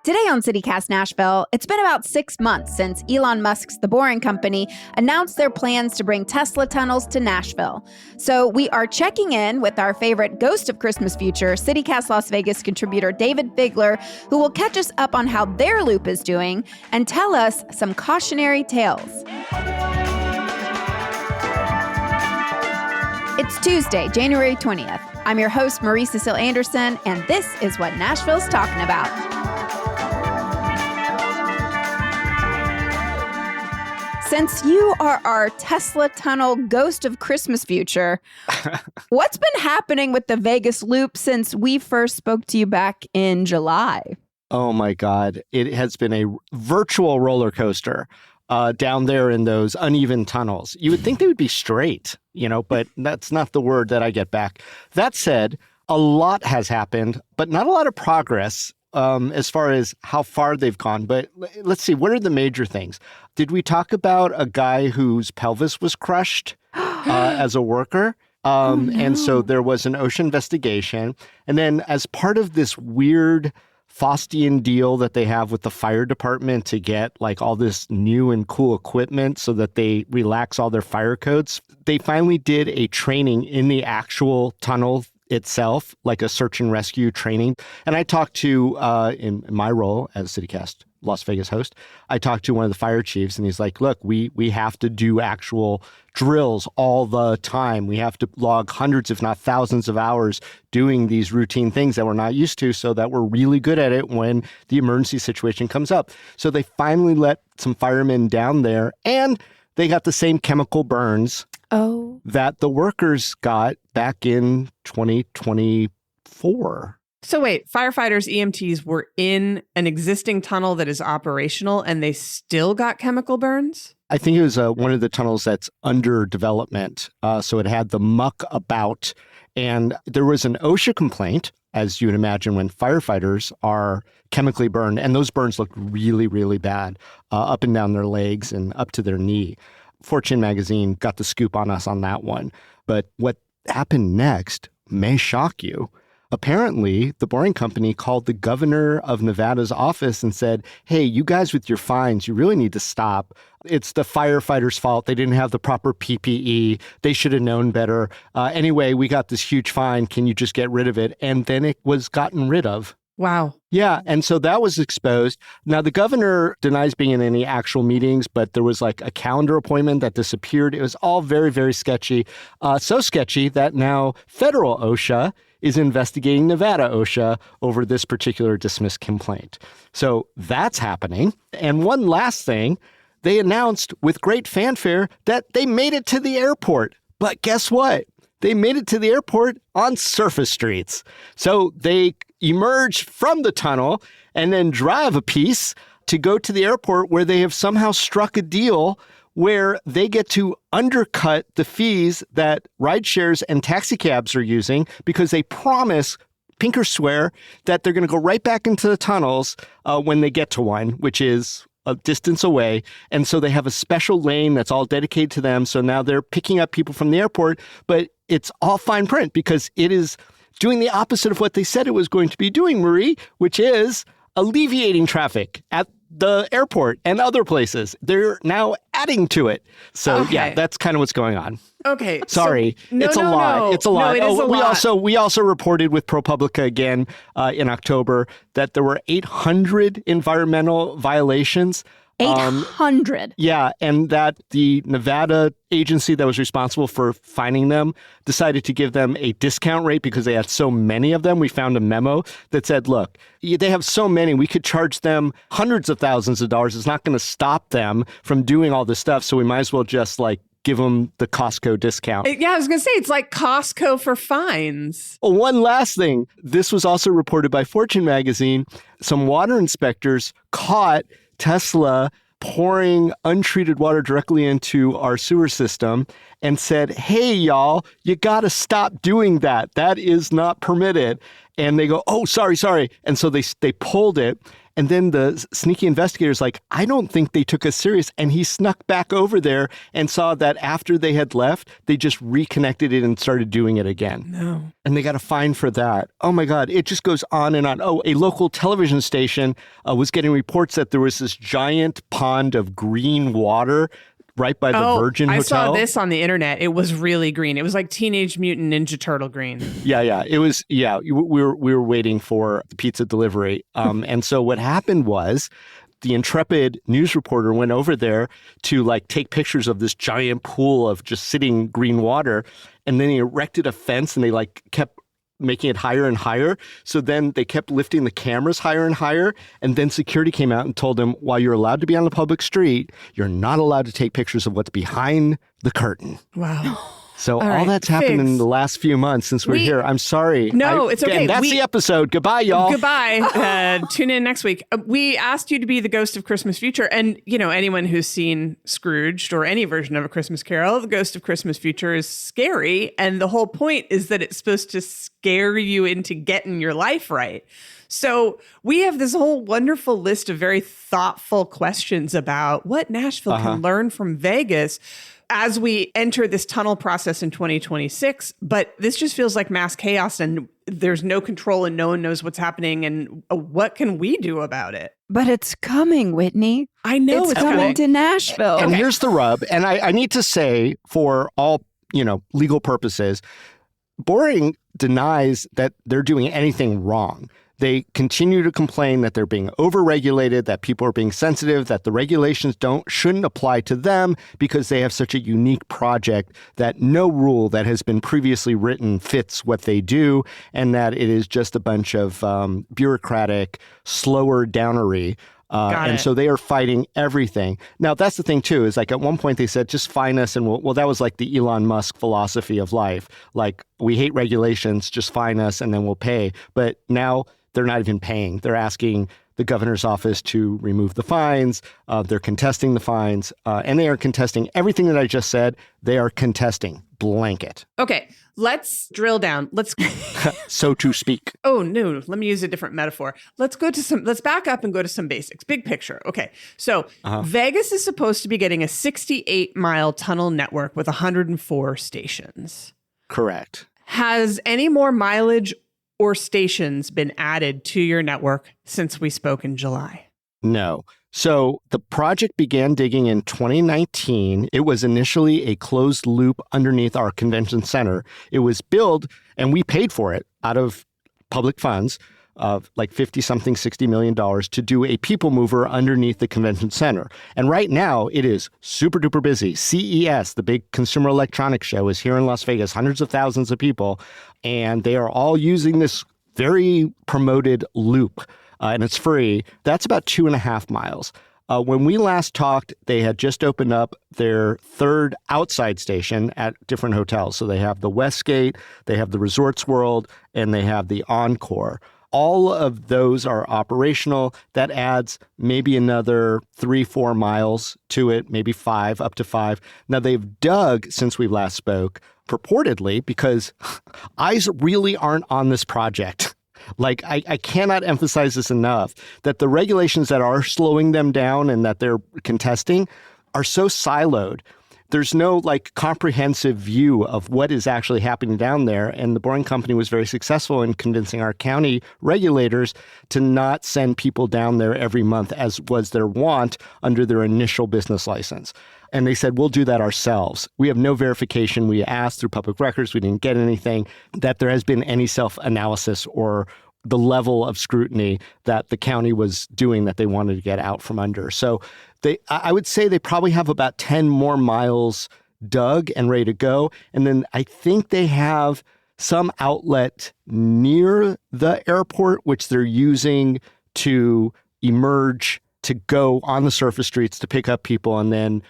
Today on CityCast Nashville, it's been about 6 months since Elon Musk's The Boring Company announced their plans to bring Tesla tunnels to Nashville. So we are checking in with our favorite ghost of Christmas future, CityCast Las Vegas contributor David Bigler, who will catch us up on how their loop is doing and tell us some cautionary tales. It's Tuesday, January 20th. I'm your host, Marie Cecile Anderson, and this is what Nashville's talking about. Since you are our Tesla tunnel ghost of Christmas future, what's been happening with the Vegas loop since we first spoke to you back in July? Oh my God. It has been a virtual roller coaster down there in those uneven tunnels. You would think they would be straight, but that's not the word that I get back. That said, a lot has happened, but not a lot of progress as far as how far they've gone. But let's see, what are the major things? Did we talk about a guy whose pelvis was crushed as a worker? No. And so there was an OSHA investigation. And then as part of this weird Faustian deal that they have with the fire department to get like all this new and cool equipment so that they relax all their fire codes, they finally did a training in the actual tunnel itself, like a search and rescue training. And I talked to, in my role as CityCast Las Vegas host, I talked to one of the fire chiefs and he's like, look, we have to do actual drills all the time. We have to log hundreds, if not thousands of hours doing these routine things that we're not used to so that we're really good at it when the emergency situation comes up. So they finally let some firemen down there and they got the same chemical burns that the workers got back in 2024. So wait, firefighters, EMTs were in an existing tunnel that is operational and they still got chemical burns? I think it was one of the tunnels that's under development. So it had the muck about, and there was an OSHA complaint, as you would imagine, when firefighters are chemically burned. And those burns looked really, really bad, up and down their legs and up to their knee. Fortune magazine got the scoop on us on that one. But what happened next may shock you. Apparently, the Boring Company called the governor of Nevada's office and said, hey, you guys with your fines, you really need to stop. It's the firefighters' fault. They didn't have the proper PPE. They should have known better. Anyway, we got this huge fine. Can you just get rid of it? And then it was gotten rid of. Wow. Yeah. And so that was exposed. Now, the governor denies being in any actual meetings, but there was like a calendar appointment that disappeared. It was all very, very sketchy. So sketchy that now federal OSHA is investigating Nevada OSHA over this particular dismissed complaint. So that's happening. And one last thing, they announced with great fanfare that they made it to the airport. But guess what? They made it to the airport on surface streets. So they emerge from the tunnel and then drive a piece to go to the airport where they have somehow struck a deal where they get to undercut the fees that rideshares and taxicabs are using because they promise, pink or swear, that they're going to go right back into the tunnels when they get to one, which is a distance away. And so they have a special lane that's all dedicated to them. So now they're picking up people from the airport, but it's all fine print because it is doing the opposite of what they said it was going to be doing, Marie, which is alleviating traffic at the airport and other places. They're now adding to it. So yeah, that's kind of what's going on. Okay. Sorry. It's a lot. It's a lot. No, it is a lot. We also reported with ProPublica again in October that there were 800 environmental violations. 800. Yeah, and that the Nevada agency that was responsible for finding them decided to give them a discount rate because they had so many of them. We found a memo that said, look, they have so many, we could charge them hundreds of thousands of dollars. It's not going to stop them from doing all this stuff, so we might as well just give them the Costco discount. Yeah, I was going to say, it's like Costco for fines. Oh, one last thing. This was also reported by Fortune magazine. Some water inspectors caught Tesla pouring untreated water directly into our sewer system and said, hey, y'all, you got to stop doing that. That is not permitted. And they go, oh, sorry. And so they pulled it. And then the sneaky investigator's like, I don't think they took us serious. And he snuck back over there and saw that after they had left, they just reconnected it and started doing it again. No. And they got a fine for that. Oh my God, it just goes on and on. Oh, a local television station was getting reports that there was this giant pond of green water right by the Virgin Hotel. I saw this on the internet. It was really green. It was like Teenage Mutant Ninja Turtle green. Yeah. It was, we were waiting for the pizza delivery. And so what happened was the intrepid news reporter went over there to like take pictures of this giant pool of just sitting green water. And then he erected a fence and they like kept making it higher and higher. So then they kept lifting the cameras higher and higher. And then security came out and told them, while you're allowed to be on the public street, you're not allowed to take pictures of what's behind the curtain. Wow. So all that's happened in the last few months since we're here. I'm sorry. No, it's okay. And that's the episode. Goodbye, y'all. Goodbye. Tune in next week. We asked you to be the ghost of Christmas Future. And, anyone who's seen Scrooged or any version of A Christmas Carol, the ghost of Christmas Future is scary. And the whole point is that it's supposed to scare you into getting your life right. So we have this whole wonderful list of very thoughtful questions about what Nashville can learn from Vegas as we enter this tunnel process in 2026. But this just feels like mass chaos and there's no control and no one knows what's happening. And what can we do about it? But it's coming, Whitney. I know it's coming to Nashville. And here's the rub. And I need to say, for all, legal purposes, Boring denies that they're doing anything wrong. They continue to complain that they're being overregulated, that people are being sensitive, that the regulations shouldn't apply to them because they have such a unique project that no rule that has been previously written fits what they do, and that it is just a bunch of bureaucratic, slower downery. And so they are fighting everything. Now, that's the thing, too, is like at one point they said, just fine us. And that was like the Elon Musk philosophy of life. Like, we hate regulations, just fine us and then we'll pay. But now they're not even paying. They're asking the governor's office to remove the fines. They're contesting the fines. And they are contesting everything that I just said. They are contesting blanket. Okay, let's drill down. Let's so to speak. Oh, no, let me use a different metaphor. Let's back up and go to some basics. Big picture. Okay, so Vegas is supposed to be getting a 68-mile tunnel network with 104 stations. Correct. Has any more mileage or stations been added to your network since we spoke in July? No. So the project began digging in 2019. It was initially a closed loop underneath our convention center. It was built, and we paid for it out of public funds of like $60 million to do a people mover underneath the convention center. And right now it is super duper busy. CES, the big consumer electronics show, is here in Las Vegas, hundreds of thousands of people, and they are all using this very promoted loop. And it's free. That's about 2.5 miles. When we last talked, they had just opened up their third outside station at different hotels. So they have the Westgate, they have the Resorts World, and they have the Encore. All of those are operational. That adds maybe another 3-4 miles to it, maybe 5, up to 5. Now, they've dug since we last spoke, purportedly, because eyes really aren't on this project. Like, I cannot emphasize this enough, that the regulations that are slowing them down and that they're contesting are so siloed. There's no like comprehensive view of what is actually happening down there. And the Boring Company was very successful in convincing our county regulators to not send people down there every month, as was their want under their initial business license. And they said, we'll do that ourselves. We have no verification. We asked through public records. We didn't get anything that there has been any self-analysis or the level of scrutiny that the county was doing that they wanted to get out from under. So I would say they probably have about 10 more miles dug and ready to go. And then I think they have some outlet near the airport, which they're using to emerge, to go on the surface streets to pick up people and then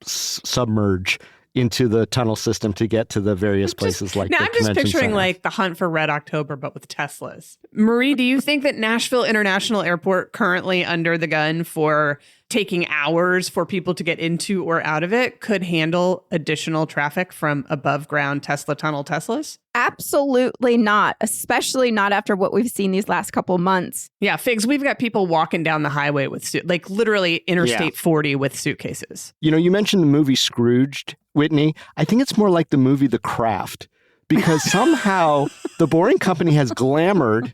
submerge into the tunnel system to get to the various places like the I'm just picturing center. Like the hunt for Red October, but with Teslas. Marie, do you think that Nashville International Airport currently under the gun for taking hours for people to get into or out of it could handle additional traffic from above ground Tesla tunnel Teslas? Absolutely not, especially not after what we've seen these last couple months. Yeah, Figs, we've got people walking down the highway with like literally Interstate 40 with suitcases. You know, you mentioned the movie Scrooged, Whitney. I think it's more like the movie The Craft, because somehow the Boring Company has glamored,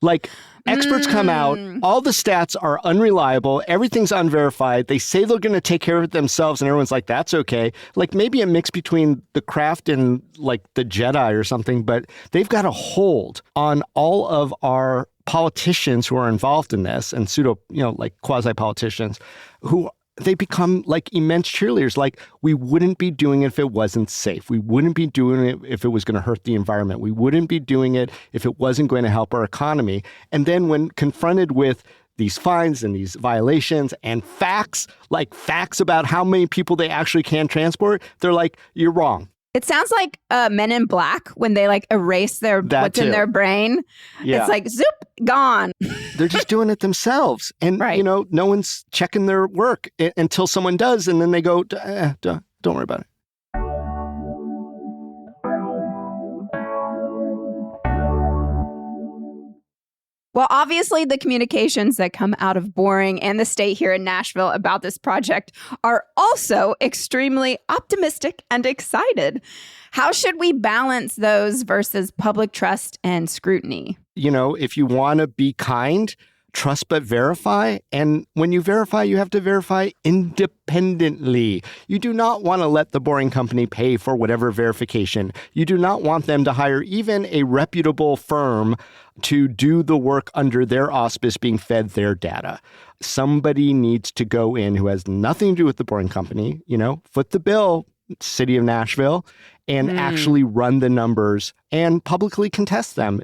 like experts come out, all the stats are unreliable, everyth's unverified. They say they're going to take care of it themselves, and everyone's like, that's okay. Like maybe a mix between The Craft and like The Jedi or something, but they've got a hold on all of our politicians who are involved in this, and pseudo, like quasi-politicians who they become like immense cheerleaders. Like, we wouldn't be doing it if it wasn't safe. We wouldn't be doing it if it was going to hurt the environment. We wouldn't be doing it if it wasn't going to help our economy. And then when confronted with these fines and these violations and facts, like facts about how many people they actually can transport, they're like, you're wrong. It sounds like Men in Black when they like erase what's in their brain. Yeah. It's like, zoop, gone. They're just doing it themselves. And, no one's checking their work until someone does. And then they go, don't worry about it. Well, obviously, the communications that come out of Boring and the state here in Nashville about this project are also extremely optimistic and excited. How should we balance those versus public trust and scrutiny? If you want to be kind, trust but verify. And when you verify, you have to verify independently. You do not want to let the Boring Company pay for whatever verification. You do not want them to hire even a reputable firm to do the work under their auspice, being fed their data. Somebody needs to go in who has nothing to do with the Boring Company, foot the bill, city of Nashville, and actually run the numbers and publicly contest them.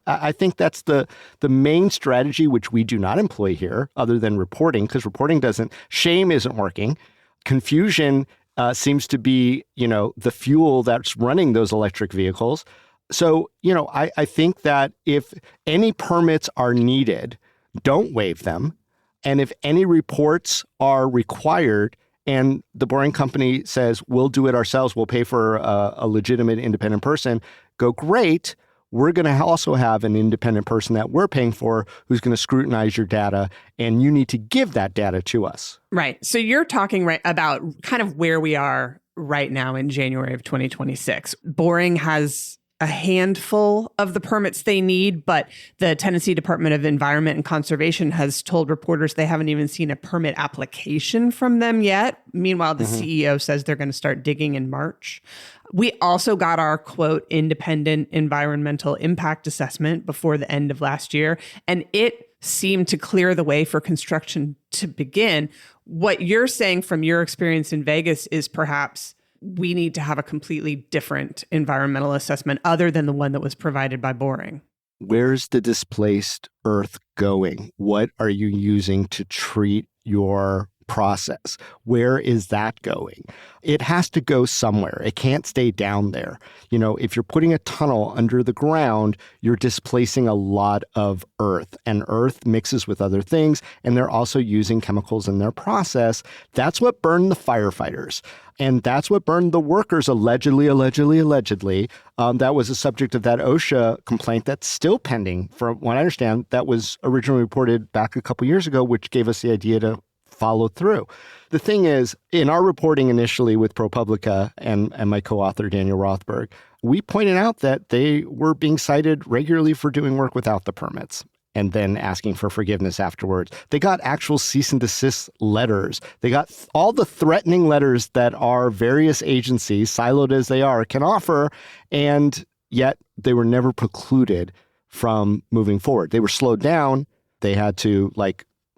I think that's the main strategy, which we do not employ here, other than reporting, because reporting shame isn't working. Confusion seems to be, the fuel that's running those electric vehicles. So, I think that if any permits are needed, don't waive them. And if any reports are required, and the Boring Company says, we'll do it ourselves, we'll pay for a legitimate independent person, go, great. We're going to also have an independent person that we're paying for who's going to scrutinize your data, and you need to give that data to us. Right. So you're talking about kind of where we are right now in January of 2026. Boring has a handful of the permits they need, but the Tennessee Department of Environment and Conservation has told reporters they haven't even seen a permit application from them yet. Meanwhile, the CEO says they're going to start digging in March. We also got our, quote, independent environmental impact assessment before the end of last year, and it seemed to clear the way for construction to begin. What you're saying from your experience in Vegas is perhaps we need to have a completely different environmental assessment other than the one that was provided by Boring. Where's the displaced earth going? What are you using to treat your process? Where is that going? It has to go somewhere. It can't stay down there. If you're putting a tunnel under the ground, you're displacing a lot of earth, and earth mixes with other things, and they're also using chemicals in their process. That's what burned the firefighters. And that's what burned the workers, allegedly. That was the subject of that OSHA complaint that's still pending. From what I understand, that was originally reported back a couple years ago, which gave us the idea to follow through. The thing is, in our reporting initially with ProPublica and my co-author, Daniel Rothberg, we pointed out that they were being cited regularly for doing work without the permits and then asking for forgiveness afterwards. They got actual cease and desist letters. They got all the threatening letters that our various agencies, siloed as they are, can offer, and yet they were never precluded from moving forward. They were slowed down. They had to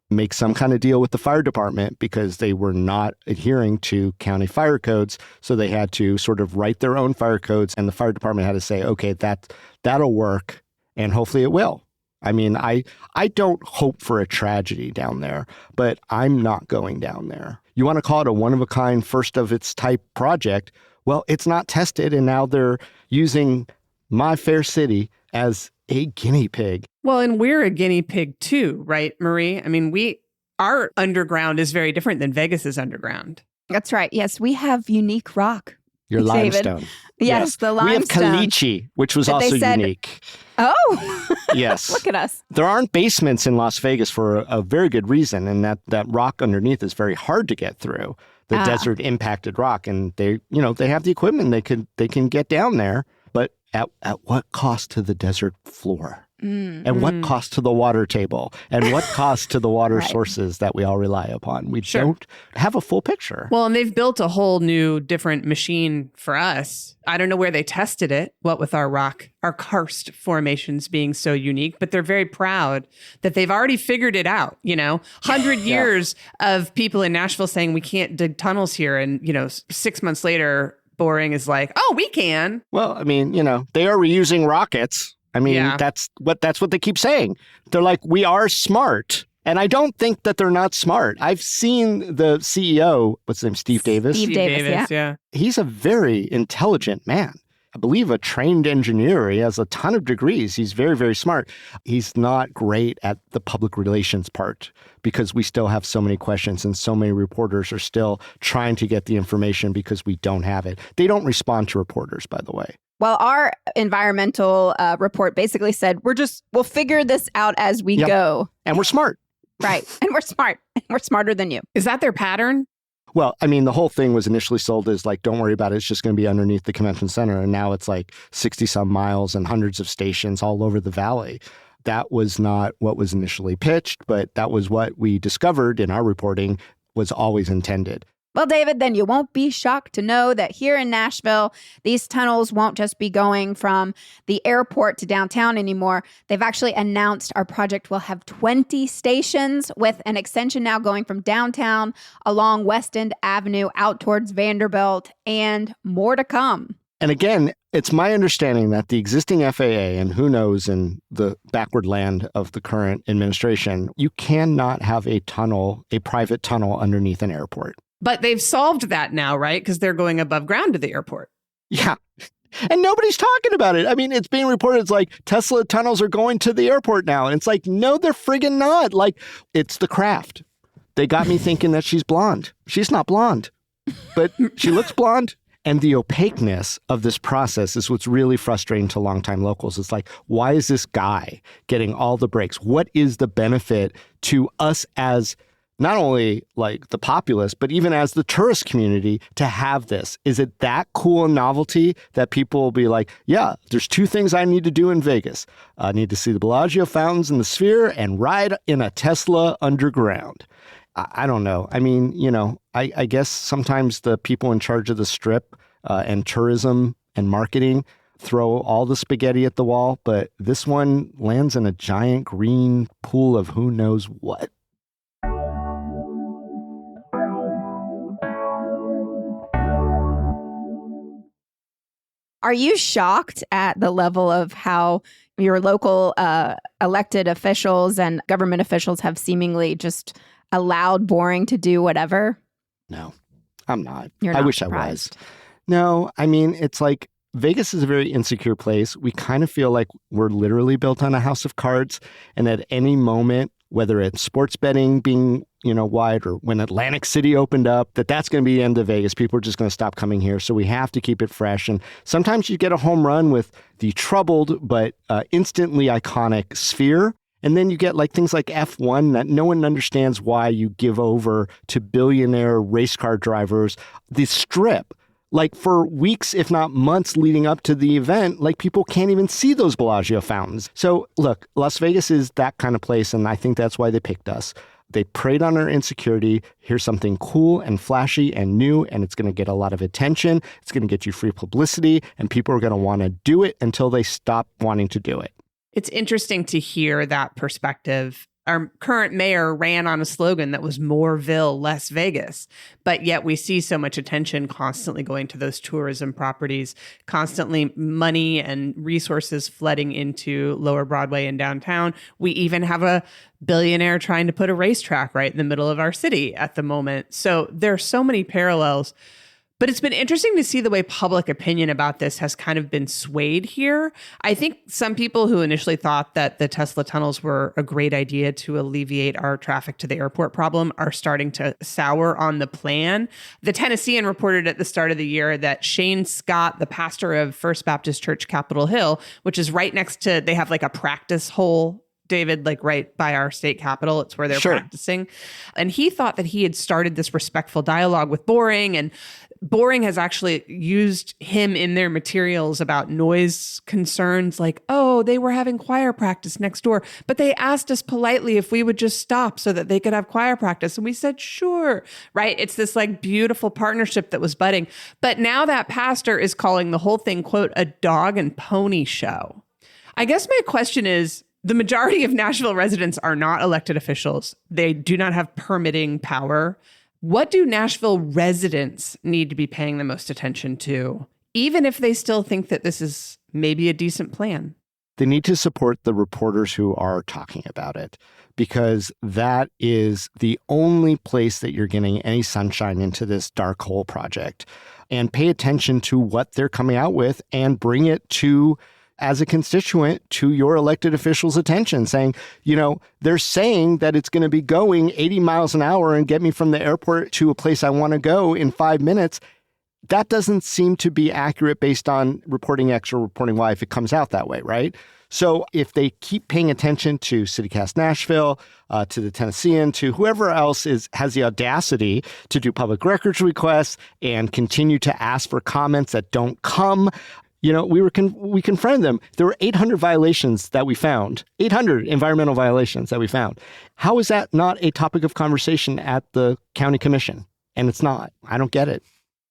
make some kind of deal with the fire department because they were not adhering to county fire codes. So they had to sort of write their own fire codes, and the fire department had to say, okay, that'll work, and hopefully it will. I mean, I don't hope for a tragedy down there, but I'm not going down there. You want to call it a one-of-a-kind, first-of-its-type project? Well, it's not tested, and now they're using my fair city as a guinea pig. Well, and we're a guinea pig too, right, Marie? I mean, we our underground is very different than Vegas's underground. That's right. Yes, we have unique rock. Your David. limestone. Yes, the We have limestone. caliche, which was That also they said- unique. Oh, Yes. look at us. There aren't basements in Las Vegas for a very good reason, and that rock underneath is very hard to get through. The desert impacted rock, and they have the equipment. They can get down there, but at what cost to the desert floor? And what cost to the water table? And what cost to the water Right. sources that we all rely upon? We don't have a full picture. Well, and they've built a whole new different machine for us. I don't know where they tested it, what with our rock, our karst formations being so unique, but they're very proud that they've already figured it out. 100 years of people in Nashville saying we can't dig tunnels here. And, 6 months later, Boring is like, oh, we can. Well, I mean, they are reusing rockets. I mean, that's what they keep saying. They're like, we are smart. And I don't think that they're not smart. I've seen the CEO, what's his name, Steve Davis? Steve Davis, yeah. He's a very intelligent man. I believe a trained engineer. He has a ton of degrees. He's very, very smart. He's not great at the public relations part because we still have so many questions and so many reporters are still trying to get the information because we don't have it. They don't respond to reporters, by the way. Well, our environmental report basically said we'll figure this out as we go. And we're smart. Right. And we're smart. We're smarter than you. Is that their pattern? Well, I mean, the whole thing was initially sold as like, don't worry about it. It's just going to be underneath the convention center. And now it's like 60 some miles and hundreds of stations all over the valley. That was not what was initially pitched, but that was what we discovered in our reporting was always intended. Well, David, then you won't be shocked to know that here in Nashville, these tunnels won't just be going from the airport to downtown anymore. They've actually announced our project will have 20 stations with an extension now going from downtown along West End Avenue out towards Vanderbilt and more to come. And again, it's my understanding that the existing FAA, and who knows in the backward land of the current administration, you cannot have a private tunnel underneath an airport. But they've solved that now, right? Because they're going above ground to the airport. Yeah. And nobody's talking about it. I mean, it's being reported. It's like Tesla tunnels are going to the airport now. And it's like, no, they're friggin' not. Like, it's the craft. They got me thinking that she's blonde. She's not blonde, but she looks blonde. And the opaqueness of this process is what's really frustrating to longtime locals. It's like, why is this guy getting all the breaks? What is the benefit to us as not only like the populace, but even as the tourist community to have this? Is it that cool and novelty that people will be like, yeah, there's two things I need to do in Vegas. I need to see the Bellagio fountains in the Sphere and ride in a Tesla underground. I don't know. I mean, I guess sometimes the people in charge of the Strip and tourism and marketing throw all the spaghetti at the wall, but this one lands in a giant green pool of who knows what. Are you shocked at the level of how your local elected officials and government officials have seemingly just allowed Boring to do whatever? No, I'm not. You're not I wish surprised. I was. No, I mean, it's like Vegas is a very insecure place. We kind of feel like we're literally built on a house of cards. And at any moment, whether it's sports betting being, wide or when Atlantic City opened up, that's going to be the end of Vegas. People are just going to stop coming here. So we have to keep it fresh. And sometimes you get a home run with the troubled but instantly iconic Sphere. And then you get like things like F1 that no one understands why you give over to billionaire race car drivers. The Strip, like for weeks, if not months leading up to the event, like people can't even see those Bellagio fountains. So look, Las Vegas is that kind of place. And I think that's why they picked us. They preyed on our insecurity. Here's something cool and flashy and new, and it's going to get a lot of attention. It's going to get you free publicity, and people are going to want to do it until they stop wanting to do it. It's interesting to hear that perspective. Our current mayor ran on a slogan that was Moreville, less Vegas, but yet we see so much attention constantly going to those tourism properties, constantly money and resources flooding into Lower Broadway and downtown. We even have a billionaire trying to put a racetrack right in the middle of our city at the moment. So there are so many parallels. But it's been interesting to see the way public opinion about this has kind of been swayed here. I think some people who initially thought that the Tesla tunnels were a great idea to alleviate our traffic to the airport problem are starting to sour on the plan. The Tennessean reported at the start of the year that Shane Scott, the pastor of First Baptist Church Capitol Hill, which is right next to, they have like a practice hole, David, like right by our state capitol. It's where they're practicing. And he thought that he had started this respectful dialogue with Boring, and Boring has actually used him in their materials about noise concerns, like, oh, they were having choir practice next door, but they asked us politely if we would just stop so that they could have choir practice. And we said, sure, right? It's this like beautiful partnership that was budding. But now that pastor is calling the whole thing, quote, a dog and pony show. I guess my question is, the majority of Nashville residents are not elected officials. They do not have permitting power. What do Nashville residents need to be paying the most attention to, even if they still think that this is maybe a decent plan? They need to support the reporters who are talking about it, because that is the only place that you're getting any sunshine into this dark hole project. And pay attention to what they're coming out with and bring it to, as a constituent, to your elected officials' attention, saying, you know, they're saying that it's going to be going 80 miles an hour and get me from the airport to a place I want to go in 5 minutes. That doesn't seem to be accurate based on reporting X or reporting Y if it comes out that way, right? So if they keep paying attention to CityCast Nashville, to the Tennessean, to whoever else has the audacity to do public records requests and continue to ask for comments that don't come, you know, we confronted them. There were 800 violations that we found, 800 environmental violations that we found. How is that not a topic of conversation at the county commission? And it's not. I don't get it.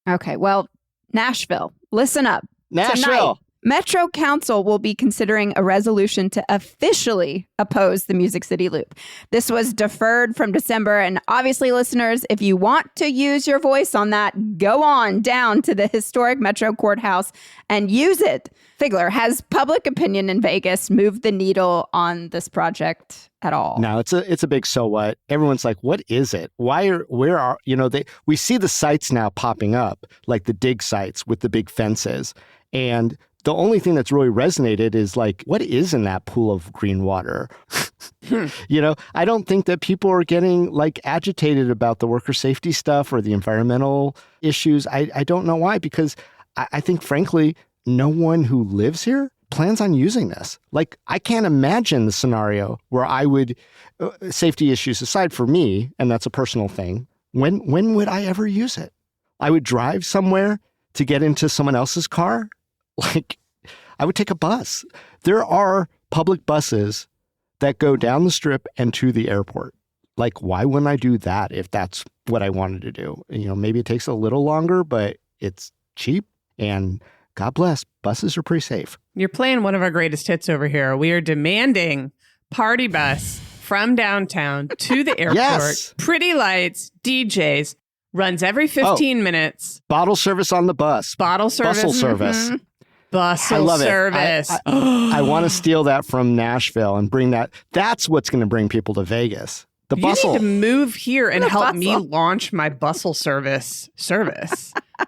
Okay, well, Nashville, listen up. Nashville. Tonight, Metro Council will be considering a resolution to officially oppose the Music City Loop. This was deferred from December, and obviously, listeners, if you want to use your voice on that, go on down to the historic Metro Courthouse and use it. Figler, has public opinion in Vegas moved the needle on this project at all? No, it's a big so what. Everyone's like, what is it? We see the sites now popping up, like the dig sites with the big fences. And the only thing that's really resonated is like, what is in that pool of green water? You know, I don't think that people are getting like agitated about the worker safety stuff or the environmental issues. I don't know why, because I think, frankly, no one who lives here plans on using this. Like, I can't imagine the scenario where I would, safety issues aside for me, and that's a personal thing, when would I ever use it? I would drive somewhere to get into someone else's car? Like, I would take a bus. There are public buses that go down the strip and to the airport. Like, why wouldn't I do that if that's what I wanted to do? You know, maybe it takes a little longer, but it's cheap, and God bless, buses are pretty safe. You're playing one of our greatest hits over here. We are demanding party bus from downtown to the airport. Yes. Pretty lights, DJs, runs every 15 minutes. Bottle service on the bus. Bottle service. Bustle service. Mm-hmm. Bustle I love service. It. I want to steal that from Nashville and bring that. That's what's going to bring people to Vegas. The bustle. You need to move here and help bustle. me launch my bustle service.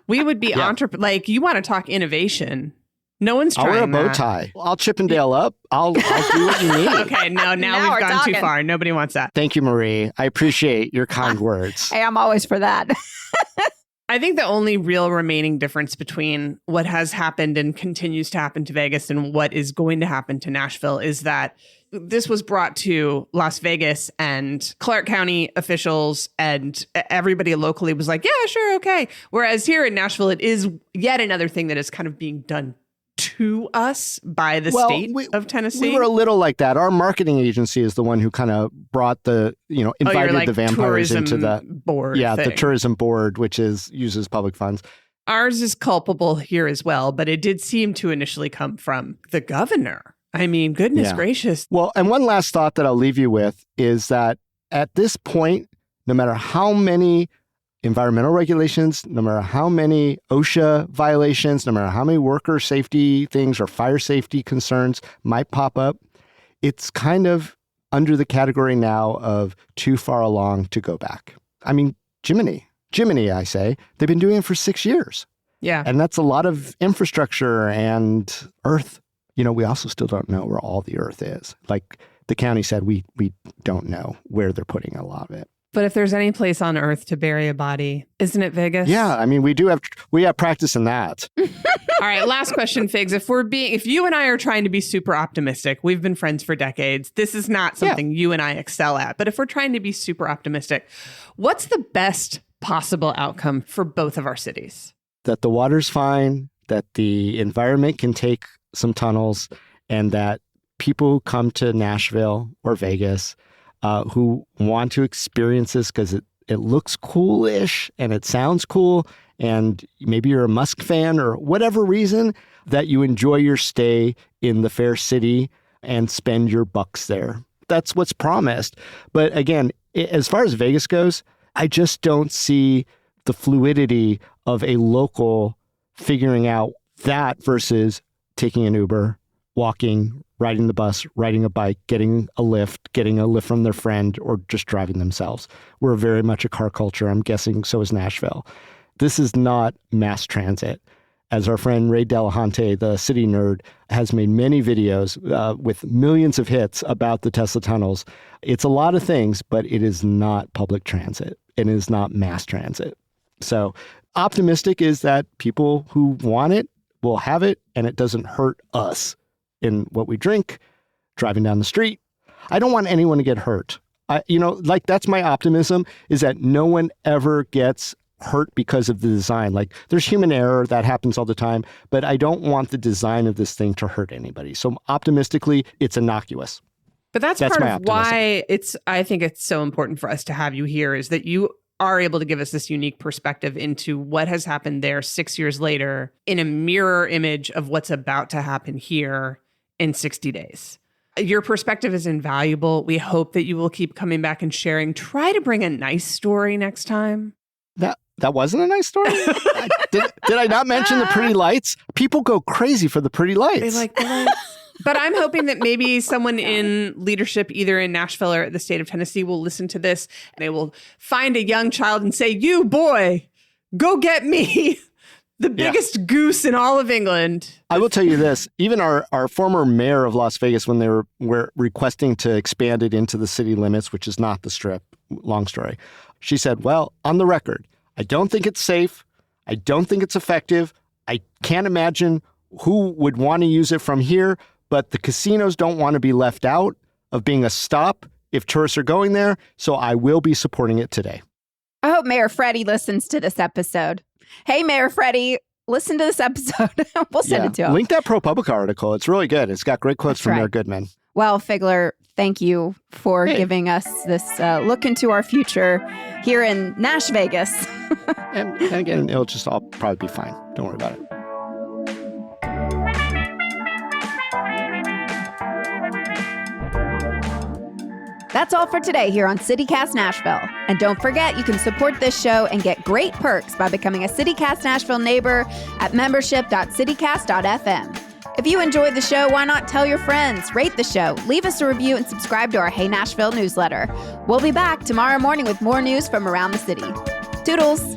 We would be like, you want to talk innovation. No one's trying I'll wear a bow that. tie. I'll Chippendale up. I'll do what you need. Okay, now Now we've we're gone too talking. far. Nobody wants that. Thank you, Marie. I appreciate your kind words. Hey, I'm always for that. I think the only real remaining difference between what has happened and continues to happen to Vegas and what is going to happen to Nashville is that this was brought to Las Vegas, and Clark County officials and everybody locally was like, yeah, sure, okay. Whereas here in Nashville, it is yet another thing that is kind of being done to us by the state of Tennessee. We were a little like that. Our marketing agency is the one who kind of brought invited like the vampires tourism into the board. Yeah, thing. the tourism board, which uses public funds. Ours is culpable here as well, but it did seem to initially come from the governor. I mean, goodness gracious. Well, and one last thought that I'll leave you with is that at this point, no matter how many environmental regulations, no matter how many OSHA violations, no matter how many worker safety things or fire safety concerns might pop up, it's kind of under the category now of too far along to go back. I mean, Jiminy, Jiminy, I say. They've been doing it for 6 years. Yeah. And that's a lot of infrastructure and earth. We also still don't know where all the earth is. Like the county said, we don't know where they're putting a lot of it. But if there's any place on earth to bury a body, isn't it Vegas? Yeah, I mean, we have practice in that. All right, last question, Figs. If you and I are trying to be super optimistic, we've been friends for decades. This is not something you and I excel at. But if we're trying to be super optimistic, what's the best possible outcome for both of our cities? That the water's fine, that the environment can take some tunnels, and that people who come to Nashville or Vegas who want to experience this because it looks coolish and it sounds cool, and maybe you're a Musk fan or whatever reason, that you enjoy your stay in the fair city and spend your bucks there. That's what's promised. But again, as far as Vegas goes, I just don't see the fluidity of a local figuring out that versus taking an Uber, walking, riding the bus, riding a bike, getting a lift from their friend, or just driving themselves. We're very much a car culture. I'm guessing so is Nashville. This is not mass transit. As our friend Ray Delahunty, the city nerd, has made many videos with millions of hits about the Tesla tunnels. It's a lot of things, but it is not public transit. It is not mass transit. So optimistic is that people who want it will have it, and it doesn't hurt us in what we drink, driving down the street. I don't want anyone to get hurt. That's my optimism, is that no one ever gets hurt because of the design. Like, there's human error that happens all the time, but I don't want the design of this thing to hurt anybody. So optimistically, it's innocuous. But that's part of why I think it's so important for us to have you here, is that you are able to give us this unique perspective into what has happened there 6 years later in a mirror image of what's about to happen here in 60 days. Your perspective is invaluable. We hope that you will keep coming back and sharing. Try to bring a nice story next time. That wasn't a nice story? Did I not mention the pretty lights? People go crazy for the pretty lights. They like the lights. But I'm hoping that maybe someone in leadership, either in Nashville or the state of Tennessee, will listen to this and they will find a young child and say, "You boy, go get me the biggest goose in all of England." I will tell you this, even our former mayor of Las Vegas, when they were requesting to expand it into the city limits, which is not the Strip, long story, she said, "Well, on the record, I don't think it's safe. I don't think it's effective. I can't imagine who would want to use it from here. But the casinos don't want to be left out of being a stop if tourists are going there, so I will be supporting it today." I hope Mayor Freddie listens to this episode. Hey, Mayor Freddie, listen to this episode. We'll send it to him. Link that ProPublica article. It's really good. It's got great quotes from Mayor Goodman. Well, Figler, thank you for giving us this look into our future here in Nash Vegas. and again, it'll just all probably be fine. Don't worry about it. That's all for today here on CityCast Nashville. And don't forget, you can support this show and get great perks by becoming a CityCast Nashville neighbor at membership.citycast.fm. If you enjoyed the show, why not tell your friends, rate the show, leave us a review, and subscribe to our Hey Nashville newsletter. We'll be back tomorrow morning with more news from around the city. Toodles!